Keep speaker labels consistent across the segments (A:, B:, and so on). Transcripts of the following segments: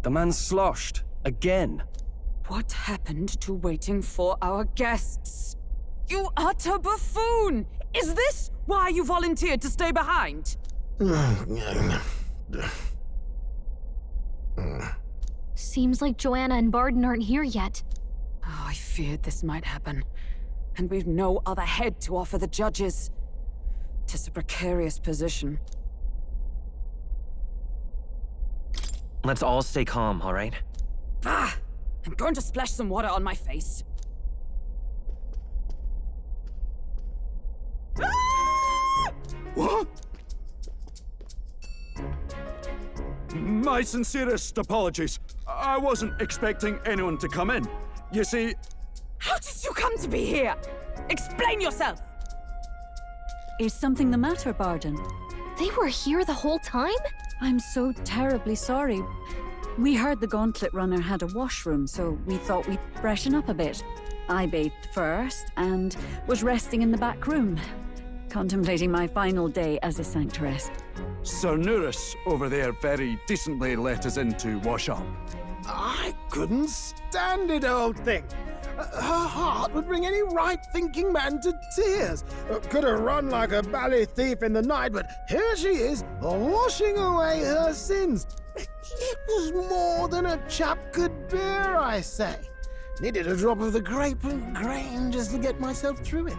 A: The man's sloshed. Again.
B: What happened to waiting for our guests? You utter buffoon! Is this why you volunteered to stay behind?
C: Seems like Joanna and Barden aren't here yet.
B: Oh, I feared this might happen. And we've no other head to offer the judges. 'Tis a precarious position.
D: Let's all stay calm, all right?
B: Ah! I'm going to splash some water on my face.
E: What? My sincerest apologies. I wasn't expecting anyone to come in. You see...
B: How did you come to be here? Explain yourself!
F: Is something the matter, Barden?
C: They were here the whole time?
F: I'm so terribly sorry. We heard the Gauntlet Runner had a washroom, so we thought we'd freshen up a bit. I bathed first and was resting in the back room, contemplating my final day as a sanctuaress.
E: Sir Nuris over there very decently let us in to wash up.
G: I couldn't stand it, old thing. Her heart would bring any right-thinking man to tears. Could have run like a bally thief in the night, but here she is, washing away her sins. It was more than a chap could bear, I say. Needed a drop of the grape and grain just to get myself through it.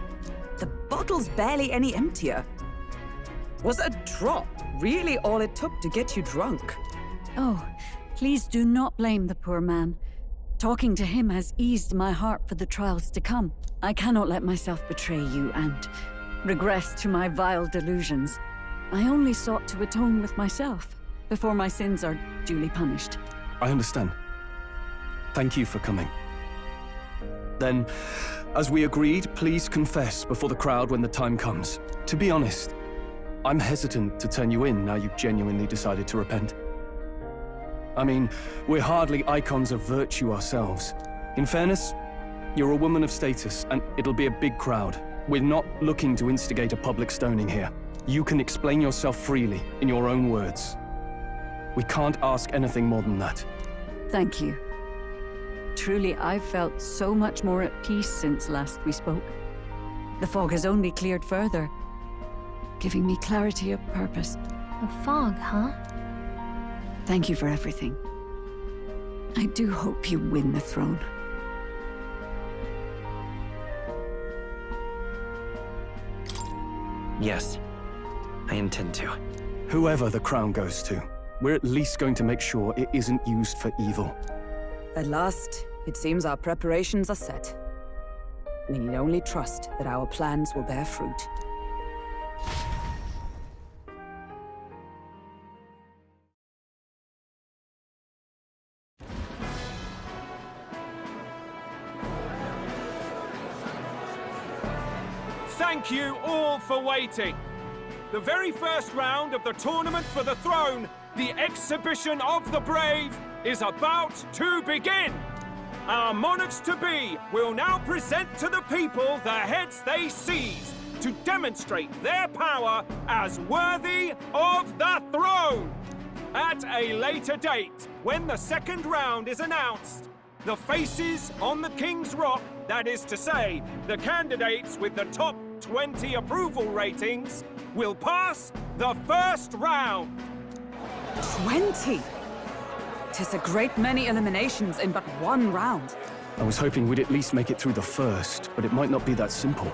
B: The bottle's barely any emptier. Was a drop really all it took to get you drunk?
F: Oh, please do not blame the poor man. Talking to him has eased my heart for the trials to come. I cannot let myself betray you and regress to my vile delusions. I only sought to atone with myself before my sins are duly punished.
A: I understand. Thank you for coming. Then, as we agreed, please confess before the crowd when the time comes. To be honest, I'm hesitant to turn you in now you've genuinely decided to repent. I mean, we're hardly icons of virtue ourselves. In fairness, you're a woman of status, and it'll be a big crowd. We're not looking to instigate a public stoning here. You can explain yourself freely, in your own words. We can't ask anything more than that.
F: Thank you. Truly, I've felt so much more at peace since last we spoke. The fog has only cleared further, giving me clarity of purpose.
C: The fog, huh?
F: Thank you for everything. I do hope you win the throne.
D: Yes, I intend to.
A: Whoever the crown goes to, we're at least going to make sure it isn't used for evil.
B: At last, it seems our preparations are set. We need only trust that our plans will bear fruit.
H: Thank you all for waiting. The very first round of the Tournament for the Throne, the Exhibition of the Brave, is about to begin. Our monarchs-to-be will now present to the people the heads they seized to demonstrate their power as worthy of the throne. At a later date, when the second round is announced, the faces on the King's Rock, that is to say, the candidates with the top 20 approval ratings, will pass the first round.
B: 20! 'Tis a great many eliminations in but one round.
A: I was hoping we'd at least make it through the first, but it might not be that simple.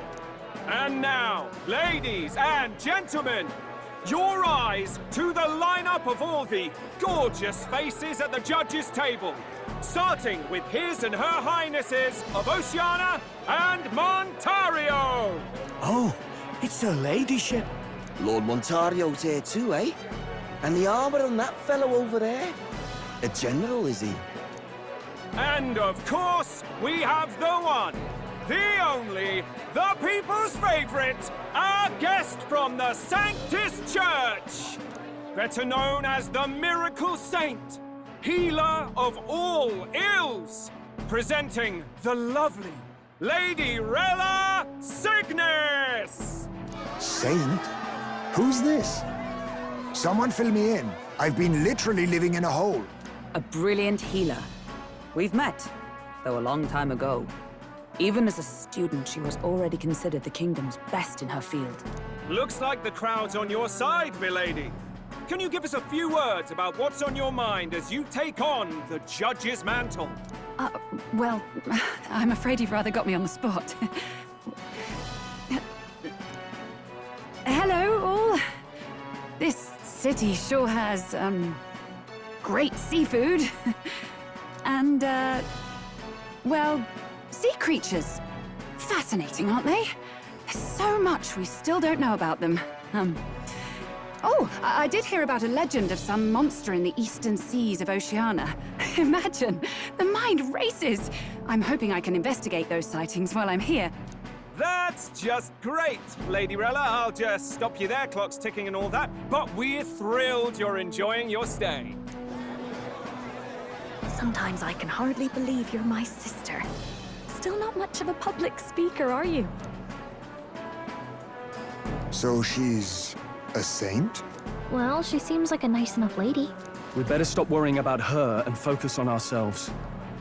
H: And now, ladies and gentlemen, your eyes to the lineup of all the gorgeous faces at the judges' table, starting with His and Her Highnesses of Oceania and Montario.
I: Oh, it's her ladyship.
G: Lord Montario's here too, eh? And the armor on that fellow over there? A general, is he?
H: And of course, we have the one, the only, the people's favorite, our guest from the Sanctus Church, better known as the Miracle Saint, healer of all ills, presenting the lovely Lady Rella Cygnus!
I: Saint? Who's this? Someone fill me in. I've been literally living in a hole.
B: a brilliant healer. We've met, though a long time ago. Even as a student, she was already considered the kingdom's best in her field.
H: Looks like the crowd's on your side, milady. Can you give us a few words about what's on your mind as you take on the judge's mantle?
F: Well, I'm afraid you've rather got me on the spot. Hello, all. This city sure has, great seafood. And, well, sea creatures. Fascinating, aren't they? There's so much we still don't know about them. Oh, I did hear about a legend of some monster in the eastern seas of Oceania. Imagine, the mind races. I'm hoping I can investigate those sightings while I'm here.
H: That's just great, Lady Rella. I'll just stop you there, clock's ticking and all that. But we're thrilled you're enjoying your stay.
C: Sometimes I can hardly believe you're my sister. Still not much of a public speaker, are you?
I: So she's a saint?
C: Well, she seems like a nice enough lady.
A: We'd better stop worrying about her and focus on ourselves.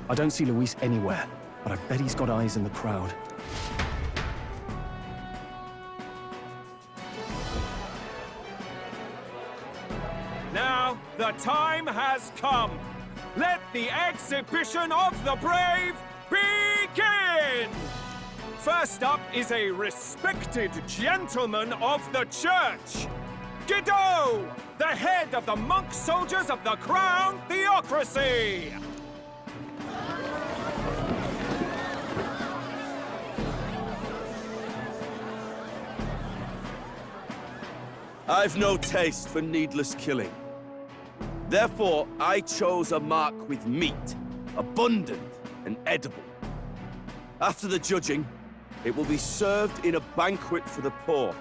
A: I don't see Luis anywhere, but I bet he's got eyes in the crowd.
H: Now, the time has come. Let the exhibition of the brave begin! First up is a respected gentleman of the church. Guido, the head of the monk soldiers of the Crown Theocracy!
J: I've no taste for needless killing. Therefore, I chose a mark with meat, abundant and edible. After the judging, it will be served in a banquet for the poor.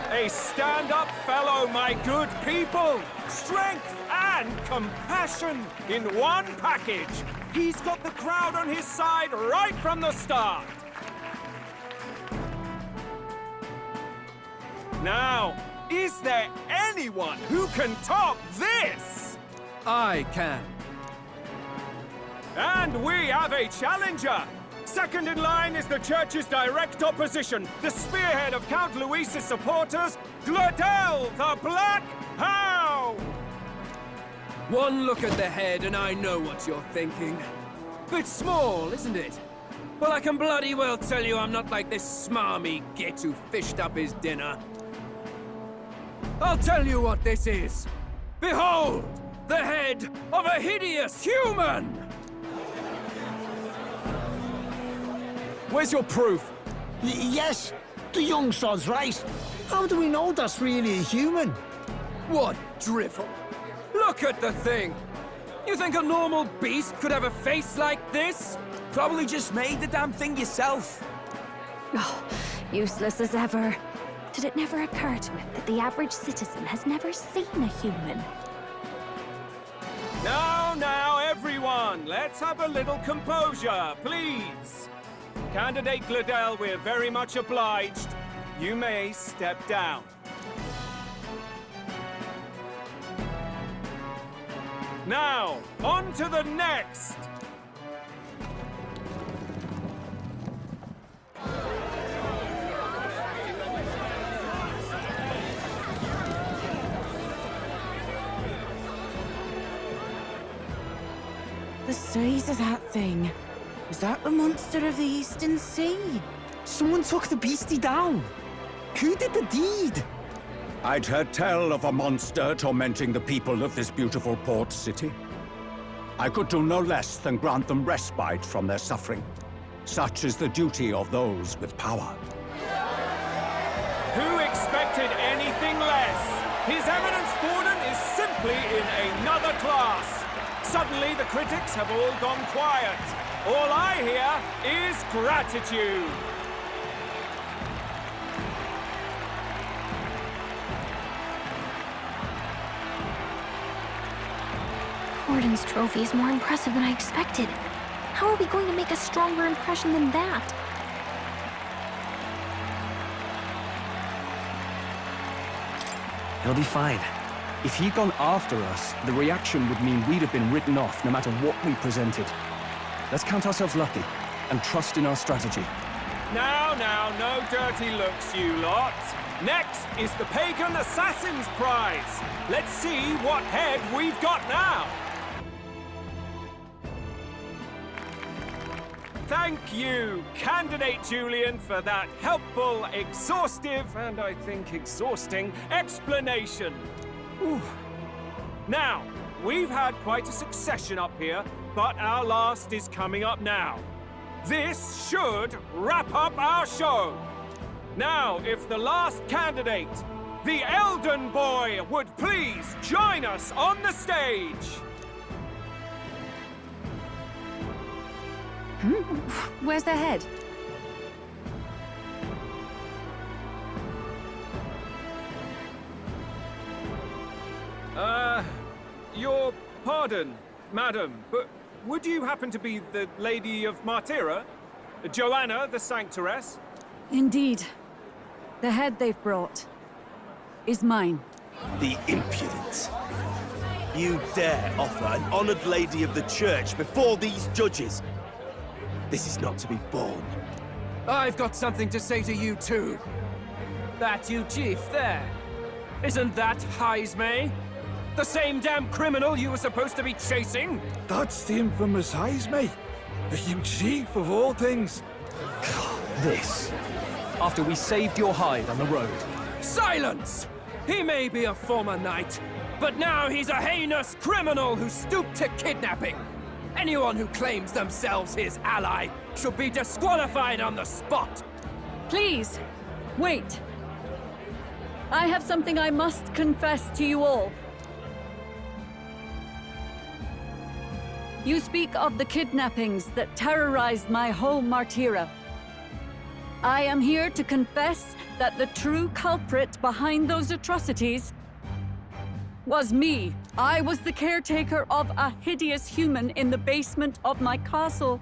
H: A stand-up fellow, my good people! Strength and compassion in one package! He's got the crowd on his side right from the start! Now, is there anyone who can top this?
K: I can.
H: And we have a challenger! Second in line is the church's direct opposition, the spearhead of Count Luis's supporters, Gladel the Black Hound!
K: One look at the head and I know what you're thinking. Bit small, isn't it? Well, I can bloody well tell you I'm not like this smarmy git who fished up his dinner. I'll tell you what this is. Behold, the head of a hideous human!
A: Where's your proof?
I: Yes, the young sod's right. How do we know that's really a human?
K: What drivel! Look at the thing! You think a normal beast could have a face like this?
I: Probably just made the damn thing yourself.
C: Oh, useless as ever. Did it never occur to him that the average citizen has never seen a human?
H: Now, everyone, let's have a little composure, please. Candidate Gladel, we're very much obliged. You may step down. Now, on to the next!
L: The size of that thing. Is that the monster of the Eastern Sea?
I: Someone took the beastie down. Who did the deed?
E: I'd heard tell of a monster tormenting the people of this beautiful port city. I could do no less than grant them respite from their suffering. Such is the duty of those with power.
H: Who expected anything less? His Eminence Forden is simply in another class. Suddenly, the critics have all gone quiet. All I hear is gratitude.
C: Forden's trophy is more impressive than I expected. How are we going to make a stronger impression than that?
D: He'll be fine.
A: If he'd gone after us, the reaction would mean we'd have been written off no matter what we presented. Let's count ourselves lucky and trust in our strategy.
H: Now, no dirty looks, you lot. Next is the Pagan Assassin's Prize. Let's see what head we've got now. Thank you, Candidate Julian, for that helpful, exhaustive, and I think exhausting explanation. Ooh. Now, we've had quite a succession up here, but our last is coming up now. This should wrap up our show. Now, if the last candidate, the Elden Boy, would please join us on the stage.
C: Where's the head?
H: Your pardon, madam, but would you happen to be the Lady of Martyra? Joanna, the Sanctoress?
F: Indeed. The head they've brought is mine.
J: The impudence. You dare offer an honored lady of the church before these judges? This is not to be borne.
K: I've got something to say to you too. That you chief there. Isn't that Heismay? The same damn criminal you were supposed to be chasing?
M: That's the infamous Heismay. The huge chief of all things.
A: This. After we saved your hide on the road.
K: Silence! He may be a former knight, but now he's a heinous criminal who stooped to kidnapping. Anyone who claims themselves his ally should be disqualified on the spot.
F: Please, wait. I have something I must confess to you all. You speak of the kidnappings that terrorized my home, Martyra. I am here to confess that the true culprit behind those atrocities was me. I was the caretaker of a hideous human in the basement of my castle.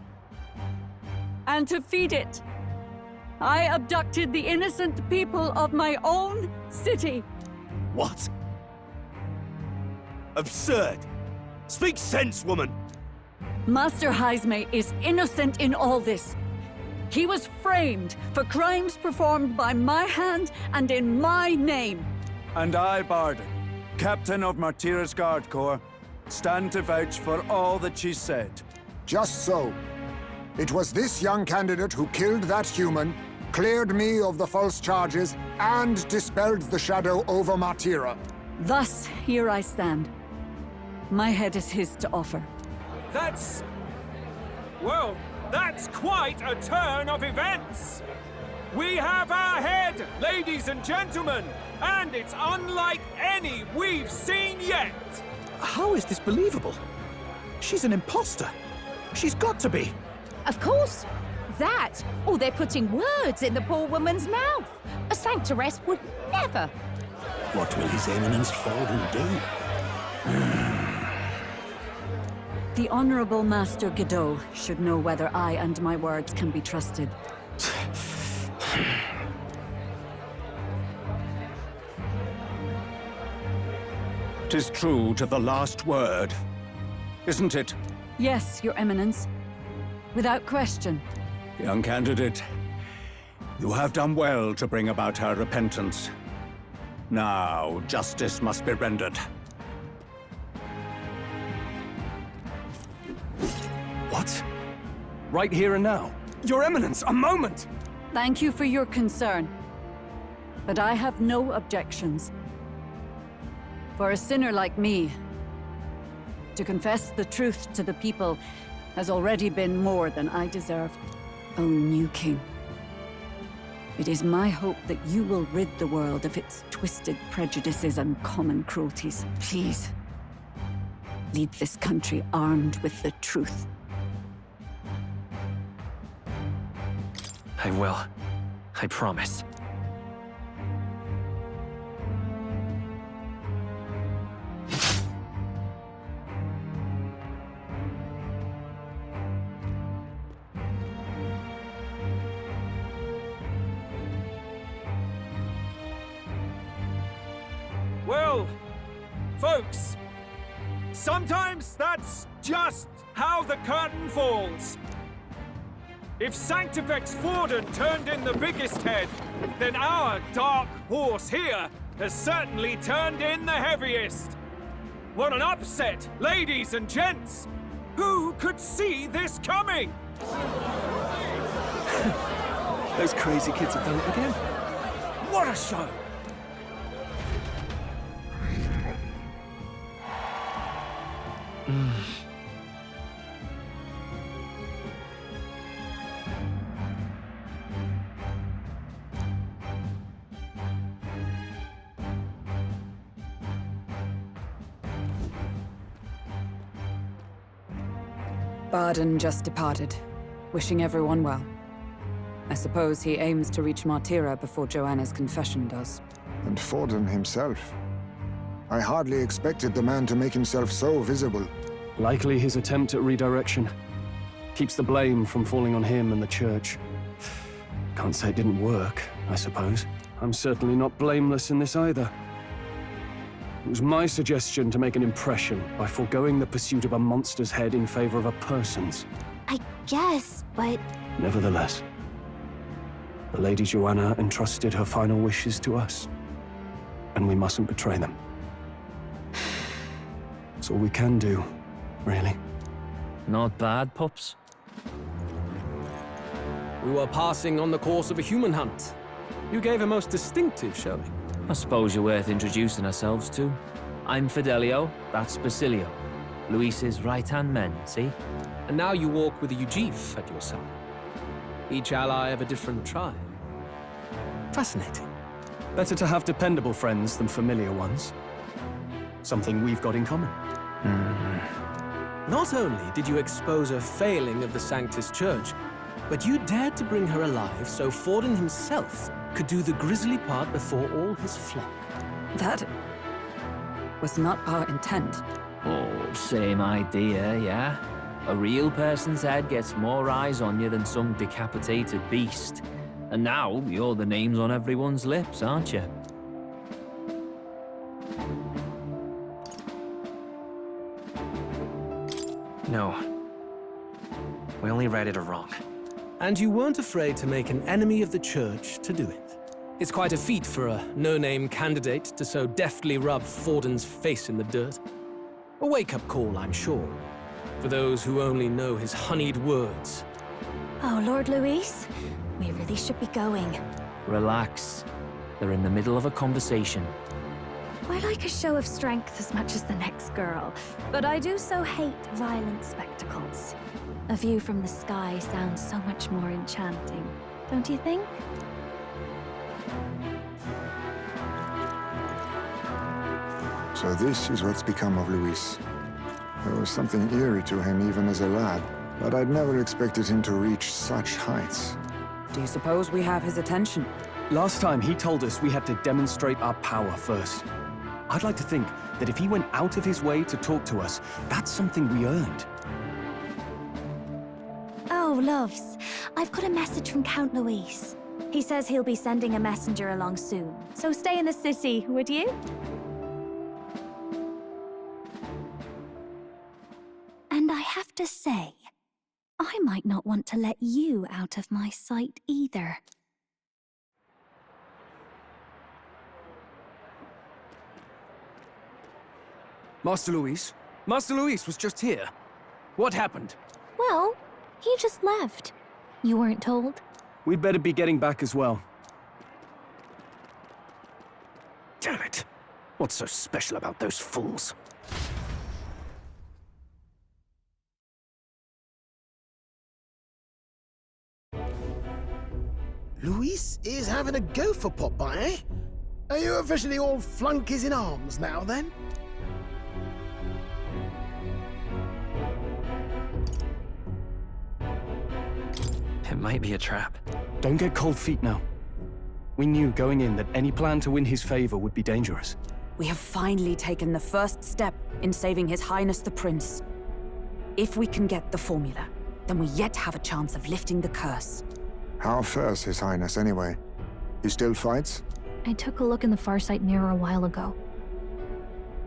F: And to feed it, I abducted the innocent people of my own city.
J: What? Absurd! Speak sense, woman!
F: Master Heismay is innocent in all this. He was framed for crimes performed by my hand and in my name.
M: And I, Barden, Captain of Martyra's Guard Corps, stand to vouch for all that she said.
N: Just so. It was this young candidate who killed that human, cleared me of the false charges, and dispelled the shadow over Martyra.
F: Thus, here I stand. My head is his to offer.
H: Well, that's quite a turn of events. We have our head, ladies and gentlemen, and it's unlike any we've seen yet.
G: How is this believable? She's an imposter. She's got to be.
C: Of course. That, or they're putting words in the poor woman's mouth. A sanctoress would never.
G: What will His Eminence Forden do?
F: The Honorable Master Godot should know whether I and my words can be trusted.
E: 'Tis true to the last word, isn't it?
F: Yes, Your Eminence. Without question.
E: Young candidate, you have done well to bring about her repentance. Now, justice must be rendered.
A: What? Right here and now? Your Eminence, a moment!
F: Thank you for your concern. But I have no objections. For a sinner like me, to confess the truth to the people has already been more than I deserve. O new king, it is my hope that you will rid the world of its twisted prejudices and common cruelties. Please, lead this country armed with the truth.
D: I will. I promise.
H: Well, folks. Sometimes that's just how the curtain falls. If Sanctifex Forden turned in the biggest head, then our dark horse here has certainly turned in the heaviest. What an upset, ladies and gents! Who could see this coming?
K: Those crazy kids have done it again. What a show!
B: Barden just departed, wishing everyone well. I suppose he aims to reach Martira before Joanna's confession does.
N: And Forden himself. I hardly expected the man to make himself so visible.
A: Likely his attempt at redirection. Keeps the blame from falling on him and the church. Can't say it didn't work, I suppose. I'm certainly not blameless in this either. It was my suggestion to make an impression by foregoing the pursuit of a monster's head in favor of a person's.
C: I guess, but...
A: Nevertheless, the Lady Joanna entrusted her final wishes to us, and we mustn't betray them. It's all we can do, really.
D: Not bad, pups.
K: We were passing on the course of a human hunt. You gave a most distinctive showing.
D: I suppose you're worth introducing ourselves to. I'm Fidelio, that's Basilio. Luis's right-hand men, see?
K: And now you walk with a Ujif at your side. Each ally of a different tribe. Fascinating.
A: Better to have dependable friends than familiar ones. Something we've got in common.
K: Not only did you expose a failing of the Sanctus Church, but you dared to bring her alive so Forden himself could do the grisly part before all his flock.
B: That was not our intent.
D: Oh, same idea, yeah? A real person's head gets more eyes on you than some decapitated beast. And now, you're the names on everyone's lips, aren't you? No. We only read it wrong.
K: And you weren't afraid to make an enemy of the church to do it. It's quite a feat for a no-name candidate to so deftly rub Forden's face in the dirt. A wake-up call, I'm sure, for those who only know his honeyed words.
C: Oh, Lord Luis, we really should be going.
D: Relax. They're in the middle of a conversation.
C: I like a show of strength as much as the next girl, but I do so hate violent spectacles. A view from the sky sounds so much more enchanting, don't you think?
N: So this is what's become of Luis. There was something eerie to him even as a lad, but I'd never expected him to reach such heights.
B: Do you suppose we have his attention?
A: Last time he told us we had to demonstrate our power first. I'd like to think that if he went out of his way to talk to us, that's something we earned.
C: Oh, loves, I've got a message from Count Luis. He says he'll be sending a messenger along soon, so stay in the city, would you? And I have to say, I might not want to let you out of my sight either.
K: Master Luis? Master Luis was just here. What happened?
C: Well, he just left. You weren't told?
A: We'd better be getting back as well.
K: Damn it! What's so special about those fools?
G: Luis is having a go for Popeye, eh? Are you officially all flunkies in arms now, then?
D: It might be a trap.
A: Don't get cold feet now. We knew going in that any plan to win his favor would be dangerous.
B: We have finally taken the first step in saving His Highness the Prince. If we can get the formula, then we yet have a chance of lifting the curse.
N: How fares His Highness, anyway? He still fights?
C: I took a look in the Farsight mirror a while ago.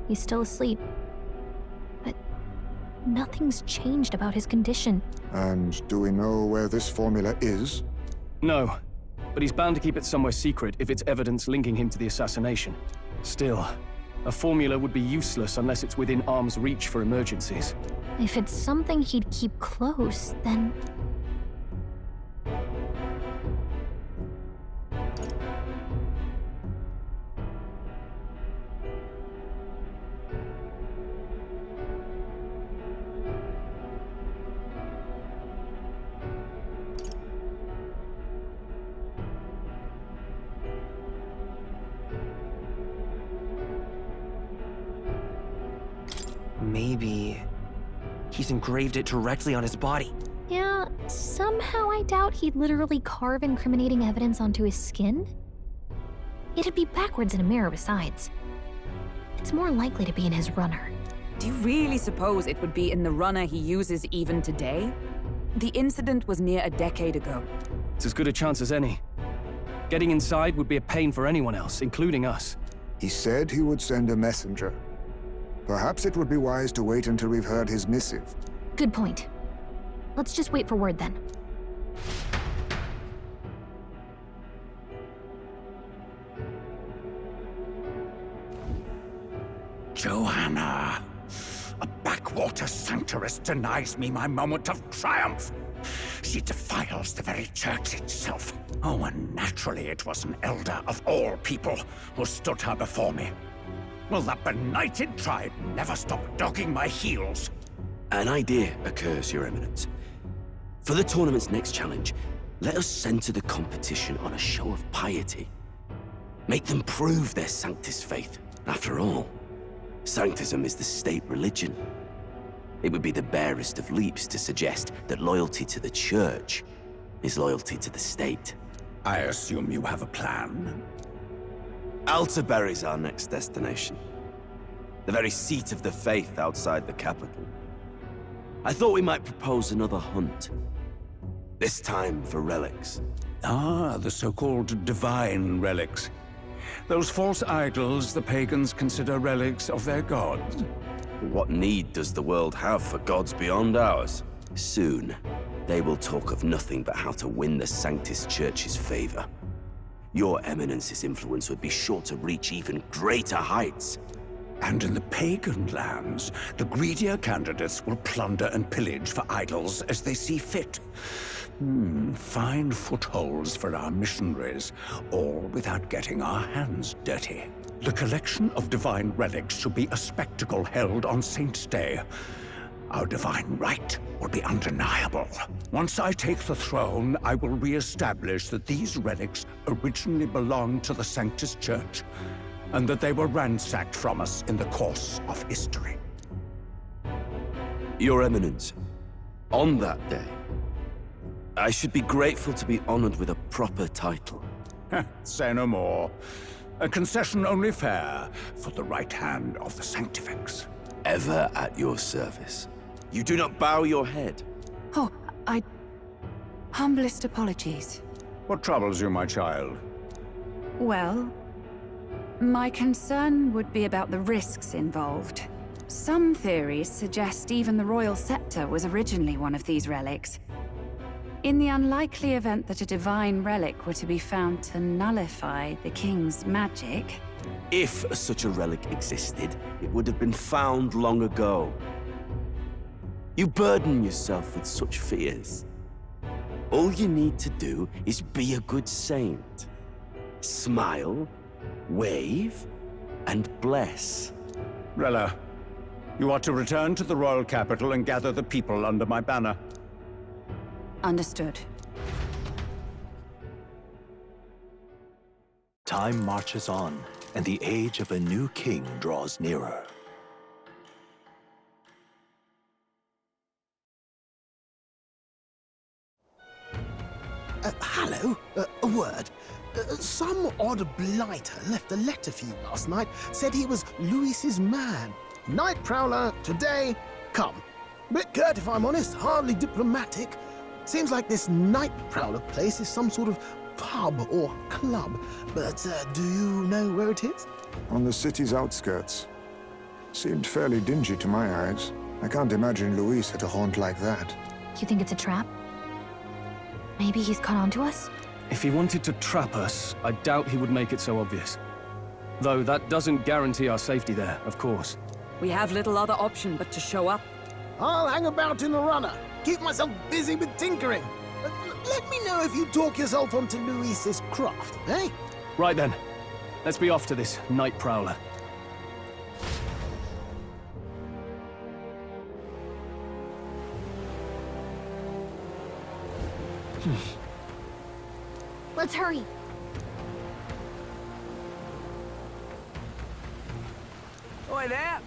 C: He's still asleep. But nothing's changed about his condition.
N: And do we know where this formula is?
A: No, but he's bound to keep it somewhere secret if it's evidence linking him to the assassination. Still, a formula would be useless unless it's within arm's reach for emergencies.
C: If it's something he'd keep close, then...
O: Maybe he's engraved it directly on his body.
C: Yeah, somehow I doubt he'd literally carve incriminating evidence onto his skin. It'd be backwards in a mirror besides. It's more likely to be in his runner.
B: Do you really suppose it would be in the runner he uses even today? The incident was near a decade ago.
A: It's as good a chance as any. Getting inside would be a pain for anyone else, including us.
N: He said he would send a messenger. Perhaps it would be wise to wait until we've heard his missive.
C: Good point. Let's just wait for word then.
E: Joanna! A backwater sanctuarist denies me my moment of triumph! She defiles the very church itself. Oh, and naturally it was an elder of all people who stood her before me. Will that benighted tribe never stop dogging my heels?
J: An idea occurs, Your Eminence. For the tournament's next challenge, let us center the competition on a show of piety. Make them prove their Sanctus faith. After all, Sanctism is the state religion. It would be the barest of leaps to suggest that loyalty to the Church is loyalty to the state.
E: I assume you have a plan?
J: Altaberry's our next destination. The very seat of the faith outside the capital. I thought we might propose another hunt. This time for relics.
E: Ah, the so-called divine relics. Those false idols the pagans consider relics of their gods.
J: What need does the world have for gods beyond ours? Soon, they will talk of nothing but how to win the Sanctus Church's favor. Your Eminence's influence would be sure to reach even greater heights.
E: And in the pagan lands, the greedier candidates will plunder and pillage for idols as they see fit. Fine footholds for our missionaries, all without getting our hands dirty. The collection of divine relics should be a spectacle held on Saint's Day. Our divine right will be undeniable. Once I take the throne, I will re-establish that these relics originally belonged to the Sanctus Church, and that they were ransacked from us in the course of history.
J: Your Eminence, on that day, I should be grateful to be honored with a proper title.
E: Say no more. A concession only fair for the right hand of the Sanctifex.
J: Ever at your service. You do not bow your head.
L: Oh, humblest apologies.
E: What troubles you, my child?
F: Well, my concern would be about the risks involved. Some theories suggest even the royal scepter was originally one of these relics. In the unlikely event that a divine relic were to be found to nullify the king's magic...
J: If such a relic existed, it would have been found long ago. You burden yourself with such fears. All you need to do is be a good saint. Smile, wave, and bless.
E: Rella, you are to return to the royal capital and gather the people under my banner.
B: Understood.
P: Time marches on, and the age of a new king draws nearer.
G: Hello? A word. Some odd blighter left a letter for you last night. Said he was Louis's man. Night prowler, today, come. Bit curt if I'm honest, hardly diplomatic. Seems like this night prowler place is some sort of pub or club. But do you know where it is?
N: On the city's outskirts. Seemed fairly dingy to my eyes. I can't imagine Luis had a haunt like that.
C: You think it's a trap? Maybe he's caught on to us?
A: If he wanted to trap us, I doubt he would make it so obvious. Though that doesn't guarantee our safety there, of course.
B: We have little other option but to show up.
G: I'll hang about in the runner. Keep myself busy with tinkering. Let me know if you talk yourself onto Luis's craft, eh?
A: Right then. Let's be off to this night prowler.
C: Let's hurry.
K: Oi there!